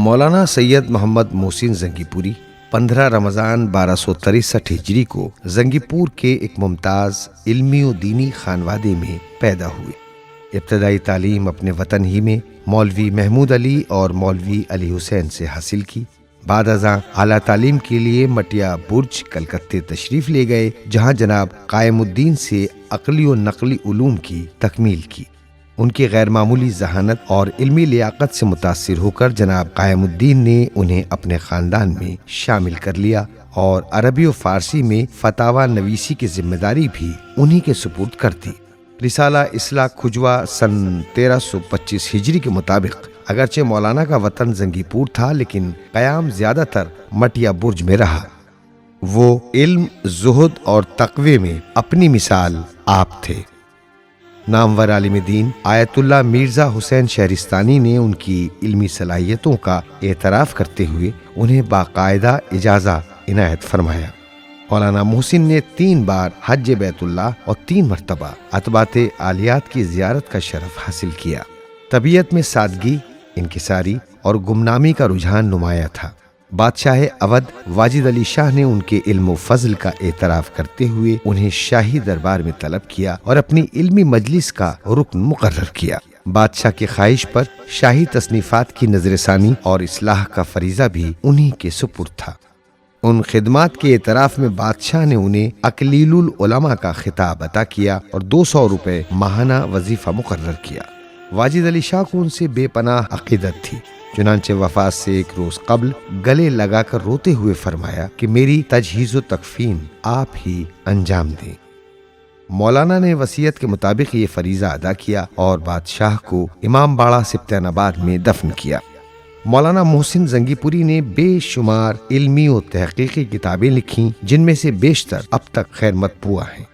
مولانا سید محمد محسن زنگی پوری 15 رمضان 1263 ہجری کو زنگی پور کے ایک ممتاز علمی و دینی خانوادے میں پیدا ہوئے۔ ابتدائی تعلیم اپنے وطن ہی میں مولوی محمود علی اور مولوی علی حسین سے حاصل کی۔ بعد ازاں اعلیٰ تعلیم کے لیے مٹیا برج کلکتے تشریف لے گئے، جہاں جناب قائم الدین سے عقلی و نقلی علوم کی تکمیل کی۔ ان کی غیر معمولی ذہانت اور علمی لیاقت سے متاثر ہو کر جناب قائم الدین نے انہیں اپنے خاندان میں شامل کر لیا اور عربی و فارسی میں فتاوی نویسی کی ذمہ داری بھی انہی کے سپرد کر دی۔ رسالہ اصلاح کھجوا سن 1325 ہجری کے مطابق اگرچہ مولانا کا وطن زنگی پور تھا، لیکن قیام زیادہ تر مٹیا برج میں رہا۔ وہ علم، زہد اور تقوی میں اپنی مثال آپ تھے۔ نامور عالم دین آیت اللہ مرزا حسین شہرستانی نے ان کی علمی صلاحیتوں کا اعتراف کرتے ہوئے انہیں باقاعدہ اجازہ عنایت فرمایا۔ مولانا محسن نے 3 بار حج بیت اللہ اور 3 مرتبہ اتباط عالیات کی زیارت کا شرف حاصل کیا۔ طبیعت میں سادگی، انکساری اور گمنامی کا رجحان نمایاں تھا۔ بادشاہ اودھ واجد علی شاہ نے ان کے علم و فضل کا اعتراف کرتے ہوئے انہیں شاہی دربار میں طلب کیا اور اپنی علمی مجلس کا رکن مقرر کیا۔ بادشاہ کی خواہش پر شاہی تصنیفات کی نظر ثانی اور اصلاح کا فریضہ بھی انہی کے سپرد تھا۔ ان خدمات کے اعتراف میں بادشاہ نے انہیں اکلیل العلماء کا خطاب عطا کیا اور 200 روپے ماہانہ وظیفہ مقرر کیا۔ واجد علی شاہ کو ان سے بے پناہ عقیدت تھی، چنانچہ وفات سے 1 روز قبل گلے لگا کر روتے ہوئے فرمایا کہ میری تجہیز و تکفین آپ ہی انجام دیں۔ مولانا نے وصیت کے مطابق یہ فریضہ ادا کیا اور بادشاہ کو امام باڑہ سبطین آباد میں دفن کیا۔ مولانا محسن زنگی پوری نے بے شمار علمی و تحقیقی کتابیں لکھیں، جن میں سے بیشتر اب تک خیر مطبوع ہیں۔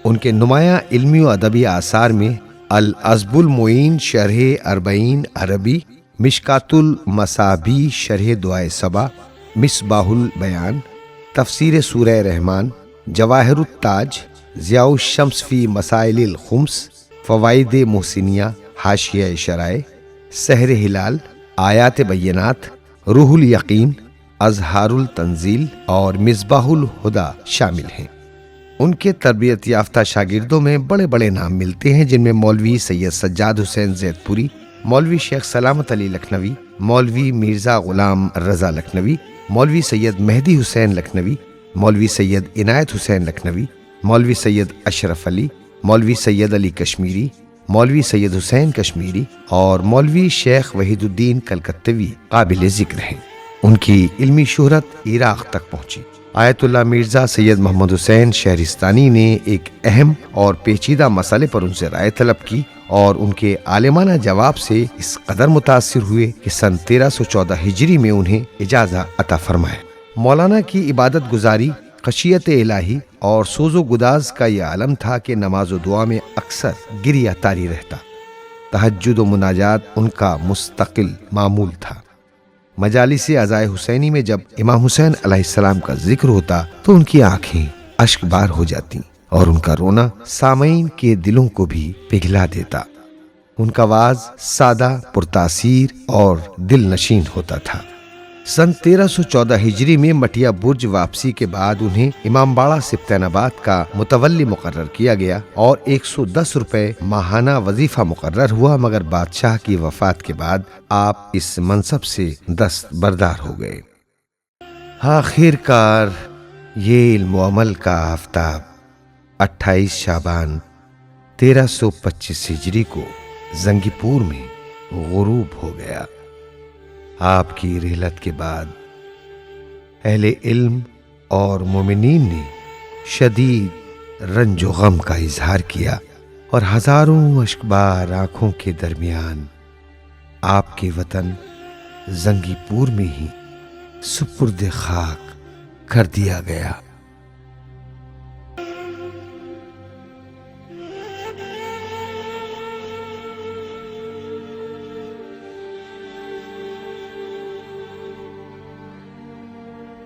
ان کے نمایاں علمی و ادبی آثار میں العذب المعین شرح 40 عربی، مشکات المصابیح شرح دعائے صبا، مصباح البیان، تفسیر سورہ رحمان، جواہر التاج، ضیاء الشمس فی مسائل الخمس، فوائد محسنیہ، حاشیہ شرائع، سحر ہلال، آیات بینات، روح الیقین، اظہار التنزیل اور مصباح الہدی شامل ہیں۔ ان کے تربیت یافتہ شاگردوں میں بڑے بڑے نام ملتے ہیں، جن میں مولوی سید سجاد حسین زید پوری، مولوی شیخ سلامت علی لکھنوی، مولوی مرزا غلام رضا لکھنوی، مولوی سید مہدی حسین لکھنوی، مولوی سید عنایت حسین لکھنوی، مولوی سید اشرف علی، مولوی سید علی کشمیری، مولوی سید حسین کشمیری اور مولوی شیخ وحید الدین کلکتوی قابل ذکر ہیں۔ ان کی علمی شہرت عراق تک پہنچی۔ آیت اللہ مرزا سید محمد حسین شہرستانی نے ایک اہم اور پیچیدہ مسئلے پر ان سے رائے طلب کی اور ان کے عالمانہ جواب سے اس قدر متاثر ہوئے کہ سن 1314 ہجری میں انہیں اجازہ عطا فرمائے۔ مولانا کی عبادت گزاری، خشیت الہی اور سوز و گداز کا یہ عالم تھا کہ نماز و دعا میں اکثر گریہ طاری رہتا۔ تہجد و مناجات ان کا مستقل معمول تھا۔ مجالس عزائے حسینی میں جب امام حسین علیہ السلام کا ذکر ہوتا تو ان کی آنکھیں اشک بار ہو جاتی اور ان کا رونا سامعین کے دلوں کو بھی پگھلا دیتا۔ ان کا آواز سادہ، پرتاثیر اور دل نشین ہوتا تھا۔ سن 1314 ہجری میں مٹیا برج واپسی کے بعد انہیں امام باڑہ سبطین آباد کا متولی مقرر کیا گیا اور 110 روپے ماہانہ وظیفہ مقرر ہوا، مگر بادشاہ کی وفات کے بعد آپ اس منصب سے دستبردار ہو گئے۔ آخر کار یہ علم و عمل کا آفتاب 28 شعبان 1325 ہجری کو زنگی پور میں غروب ہو گیا۔ آپ کی رحلت کے بعد اہل علم اور مومنین نے شدید رنج و غم کا اظہار کیا اور ہزاروں اشکبار آنکھوں کے درمیان آپ کے وطن زنگی پور میں ہی سپرد خاک کر دیا گیا۔